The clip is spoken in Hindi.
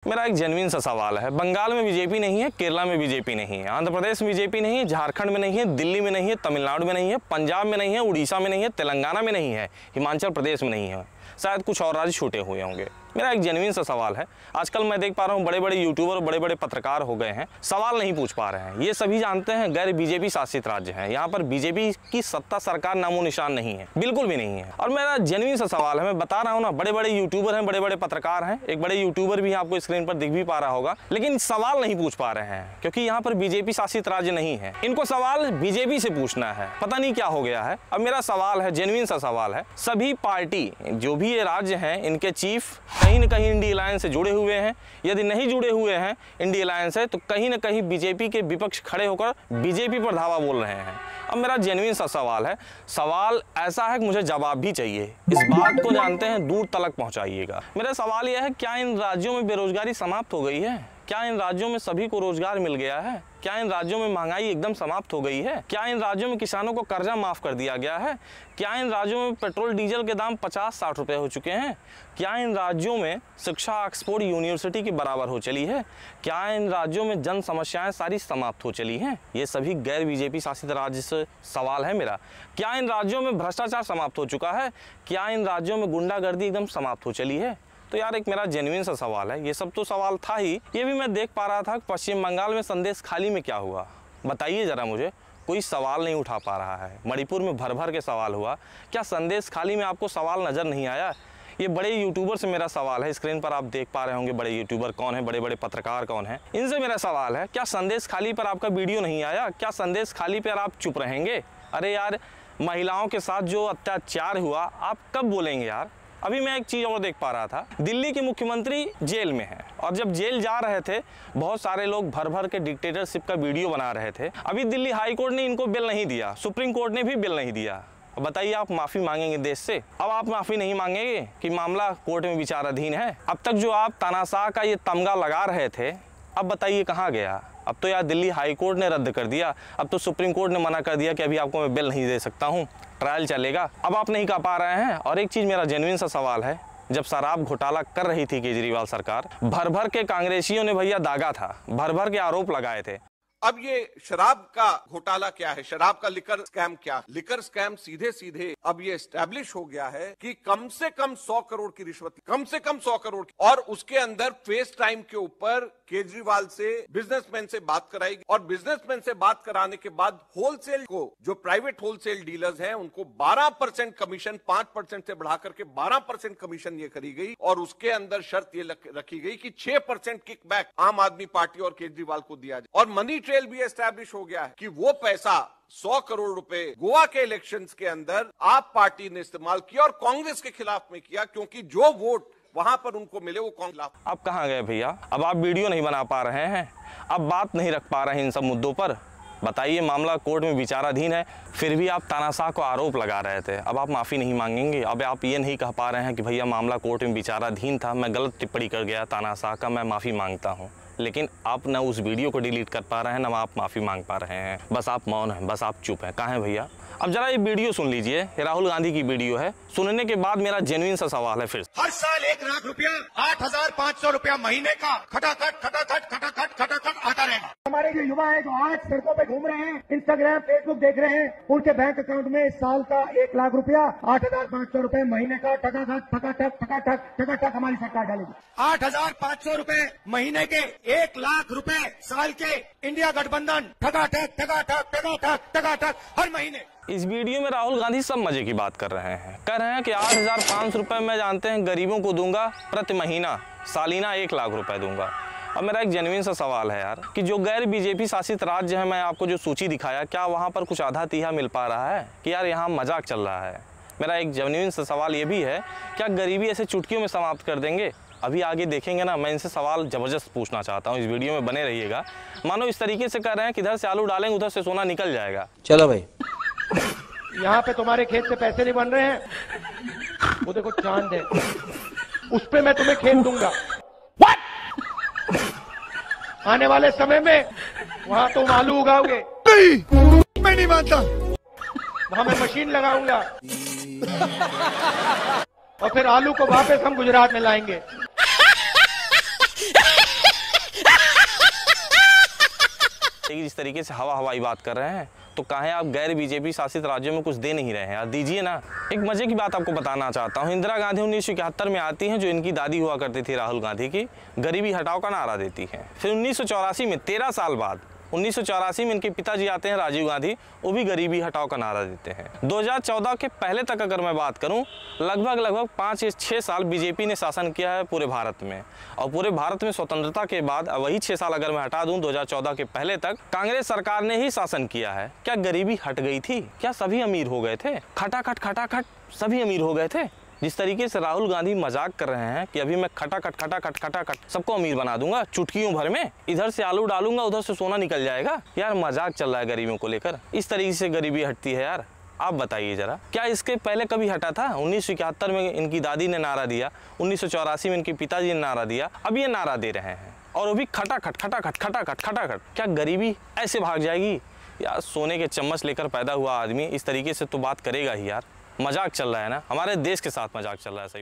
मेरा एक जेन्युइन सा सवाल है। बंगाल में बीजेपी नहीं है, केरला में बीजेपी नहीं है, आंध्र प्रदेश में बीजेपी नहीं है, झारखंड में नहीं है, दिल्ली में नहीं है, तमिलनाडु में नहीं है, पंजाब में नहीं है, उड़ीसा में नहीं है, तेलंगाना में नहीं है, हिमाचल प्रदेश में नहीं है, शायद कुछ और राज्य छूटे हुए होंगे। मेरा एक जेन्युइन सा सवाल है। आजकल मैं देख पा रहा हूँ बड़े बड़े यूट्यूबर और बड़े बड़े पत्रकार हो गए हैं, सवाल नहीं पूछ पा रहे हैं। ये सभी जानते हैं गैर बीजेपी शासित राज्य हैं, यहाँ पर बीजेपी की सत्ता सरकार नामो निशान नहीं है, बिल्कुल भी नहीं है। और मेरा जेन्युइन सा सवाल है, मैं बता रहा हूँ ना, बड़े बड़े यूट्यूबर हैं, बड़े बड़े पत्रकार हैं, एक बड़े यूट्यूबर भी आपको स्क्रीन पर दिख भी पा रहा होगा, लेकिन सवाल नहीं पूछ पा रहे हैं क्योंकि यहाँ पर बीजेपी शासित राज्य नहीं है। इनको सवाल बीजेपी से पूछना है, पता नहीं क्या हो गया है। अब मेरा सवाल है, जेन्युइन सा सवाल है, सभी पार्टी जो भी ये राज्य हैं, इनके चीफ कहीं न कहीं इंडिया अलायंस से जुड़े हुए हैं। यदि नहीं जुड़े हुए हैं इंडिया अलायंस से, तो कहीं न कहीं बीजेपी के विपक्ष खड़े होकर बीजेपी पर धावा बोल रहे हैं। अब मेरा जेन्युइन सा सवाल है, सवाल ऐसा है कि मुझे जवाब भी चाहिए। इस बात को जानते हैं, दूर तलक पहुंचाइएगा। मेरा सवाल यह है, क्या इन राज्यों में बेरोजगारी समाप्त हो गई है? क्या इन राज्यों में सभी को रोजगार मिल गया है? क्या इन राज्यों में महंगाई एकदम समाप्त हो गई है? क्या इन राज्यों में किसानों को कर्जा माफ कर दिया गया है? क्या इन राज्यों में पेट्रोल डीजल के दाम 50-60 रुपए हो चुके हैं? क्या इन राज्यों में शिक्षा ऑक्सफोर्ड यूनिवर्सिटी के बराबर हो चली है? क्या इन राज्यों में जन समस्याएं सारी समाप्त हो चली हैं? ये सभी गैर बीजेपी शासित राज्य से सवाल है मेरा। क्या इन राज्यों में भ्रष्टाचार समाप्त हो चुका है? क्या इन राज्यों में गुंडागर्दी एकदम समाप्त हो चली है? तो यार एक मेरा जेन्युइन सा सवाल है। ये सब तो सवाल था ही, ये भी मैं देख पा रहा था कि पश्चिम बंगाल में संदेश खाली में क्या हुआ, बताइए जरा मुझे। कोई सवाल नहीं उठा पा रहा है। मणिपुर में भर भर के सवाल हुआ, क्या संदेश खाली में आपको सवाल नजर नहीं आया? ये बड़े यूट्यूबर से मेरा सवाल है, स्क्रीन पर आप देख पा रहे होंगे बड़े यूट्यूबर कौन है, बड़े बड़े पत्रकार कौन है, इनसे मेरा सवाल है, क्या संदेश खाली पर आपका वीडियो नहीं आया? क्या संदेश खाली पर आप चुप रहेंगे? अरे यार, महिलाओं के साथ जो अत्याचार हुआ, आप कब बोलेंगे यार? अभी मैं एक चीज़ और देख पा रहा था, दिल्ली के मुख्यमंत्री जेल में हैं और जब जेल जा रहे थे बहुत सारे लोग भर भर के डिक्टेटरशिप का वीडियो बना रहे थे। अभी दिल्ली हाई कोर्ट ने इनको बेल नहीं दिया, सुप्रीम कोर्ट ने भी बेल नहीं दिया। अब बताइए, आप माफ़ी मांगेंगे देश से? अब आप माफ़ी नहीं मांगेंगे कि मामला कोर्ट में विचाराधीन है? अब तक जो आप तानाशाह का ये तमगा लगा रहे थे, अब बताइए कहाँ गया? अब तो यार दिल्ली हाई कोर्ट ने रद्द कर दिया, अब तो सुप्रीम कोर्ट ने मना कर दिया कि अभी आपको मैं बेल नहीं दे सकता हूँ, ट्रायल चलेगा। अब आप नहीं कर पा रहे हैं। और एक चीज़ मेरा जेन्युइन सा सवाल है, जब शराब घोटाला कर रही थी केजरीवाल सरकार, भर भर के कांग्रेसियों ने भैया दागा था, भर भर के आरोप लगाए थे। अब ये शराब का घोटाला क्या है, शराब का लिकर स्कैम क्या? लिकर स्कैम सीधे सीधे अब ये एस्टैब्लिश हो गया है कि कम से कम 100 करोड़ की रिश्वत, कम से कम 100 करोड़ की, और उसके अंदर फेस टाइम के ऊपर केजरीवाल से बिजनेसमैन से बात कराएगी और बिजनेसमैन से बात कराने के बाद होलसेल को, जो प्राइवेट होलसेल डीलर्स हैं, उनको 12% कमीशन 5% से बढ़ा करके 12% कमीशन ये करी गई। और उसके अंदर शर्त ये रखी गई कि 6% किकबैक आम आदमी पार्टी और केजरीवाल को दिया जाए। और मनी ट्रेल भी एस्टैब्लिश हो गया है कि वो पैसा 100 करोड़ रुपए गोवा के इलेक्शंस के अंदर आप पार्टी ने इस्तेमाल किया और कांग्रेस के खिलाफ में किया, क्योंकि जो वोट वहां पर उनको मिले वो कांग्रेस। अब कहाँ गए भैया? अब आप वीडियो नहीं बना पा रहे हैं, अब बात नहीं रख पा रहे हैं इन सब मुद्दों पर। बताइए, मामला कोर्ट में विचाराधीन है, फिर भी आप तानाशाह को आरोप लगा रहे थे। अब आप माफ़ी नहीं मांगेंगे? अब आप ये नहीं कह पा रहे हैं कि भैया मामला कोर्ट में विचाराधीन था, मैं गलत टिप्पणी कर गया तानाशाह का, मैं माफ़ी मांगता हूँ। लेकिन आप ना उस वीडियो को डिलीट कर पा रहे हैं, ना आप माफ़ी मांग पा रहे हैं, बस आप मौन हैं, बस आप चुप हैं। कहाँ हैं भैया? अब जरा ये वीडियो सुन लीजिए, ये राहुल गांधी की वीडियो है। सुनने के बाद मेरा जेन्युइन सा सवाल है फिर। हर साल 1 लाख रुपया, 8,500 रुपया महीने का खटाखट आता रहेगा। हमारे जो युवा है, जो आज सड़कों पे घूम रहे हैं, इंस्टाग्राम फेसबुक देख रहे हैं, उनके बैंक अकाउंट में साल का 1 लाख रुपया, 8,500 रुपए महीने का टकाटक हमारी सरकार डालेगी। 8,500 रुपए महीने के, 1 लाख रुपए साल के, इंडिया गठबंधन टकाटक हर महीने। इस वीडियो में राहुल गांधी सब मजे की बात कर रहे हैं, कह रहे हैं कि 8,500 रुपए मैं जानते हैं गरीबों को दूंगा प्रति महीना, सालीना 1 लाख रुपए दूंगा। अब मेरा एक जेन्युइन सा सवाल है यार, कि जो गैर बीजेपी शासित राज्य है, मैं आपको जो सूची दिखाया, क्या वहाँ पर कुछ आधा तिहा मिल पा रहा है कि यार यहाँ मजाक चल रहा है? मेरा एक जेन्युइन सा सवाल ये भी है, क्या गरीबी ऐसे चुटकियों में समाप्त कर देंगे? अभी आगे देखेंगे ना, मैं इनसे सवाल जबरदस्त पूछना चाहता हूँ, इस वीडियो में बने रहिएगा। मानो इस तरीके से कर रहे हैं कि इधर से आलू डालेंगे उधर से सोना निकल जाएगा। चलो भाई, यहाँ पे तुम्हारे खेत से पैसे नहीं बन रहे हैं, वो देखो चांद है, उस पे मैं तुम्हें खेत दूंगा। आने वाले समय में वहां तुम आलू उगाओगे। नहीं, मैं नहीं मानता। वहां मैं मशीन लगाऊंगा और फिर आलू को वापस हम गुजरात में लाएंगे। जिस तरीके से हवाई बात कर रहे हैं, तो काहे आप गैर बीजेपी शासित राज्यों में कुछ दे नहीं रहे हैं यार, दीजिए ना। एक मजे की बात आपको बताना चाहता हूँ, इंदिरा गांधी 1971 में आती हैं, जो इनकी दादी हुआ करती थी राहुल गांधी की, गरीबी हटाओ का नारा देती हैं। फिर 1984 में 13 साल बाद 1984 में इनके पिताजी आते हैं राजीव गांधी, वो भी गरीबी हटाओ का नारा देते हैं। 2014 के पहले तक अगर मैं बात करूं, लगभग 5 या 6 साल बीजेपी ने शासन किया है पूरे भारत में, और पूरे भारत में स्वतंत्रता के बाद वही 6 साल अगर मैं हटा दूं 2014 के पहले तक कांग्रेस सरकार ने ही शासन किया है। क्या गरीबी हट गई थी? क्या सभी अमीर हो गए थे? खटाखट सभी अमीर हो गए थे? जिस तरीके से राहुल गांधी मजाक कर रहे हैं कि अभी मैं खटाखट सबको अमीर बना दूंगा चुटकियों भर में, इधर से आलू डालूंगा उधर से सोना निकल जाएगा, यार मजाक चल रहा है गरीबों को लेकर। इस तरीके से गरीबी हटती है यार? आप बताइए जरा, क्या इसके पहले कभी हटा था? 1971 में इनकी दादी ने नारा दिया, 1984 में इनके पिताजी ने नारा दिया, अब ये नारा दे रहे हैं और वो भी खटाखट। क्या गरीबी ऐसे भाग जाएगी? यार सोने के चम्मच लेकर पैदा हुआ आदमी इस तरीके से तो बात करेगा ही यार। मजाक चल रहा है ना, हमारे देश के साथ मजाक चल रहा है। सही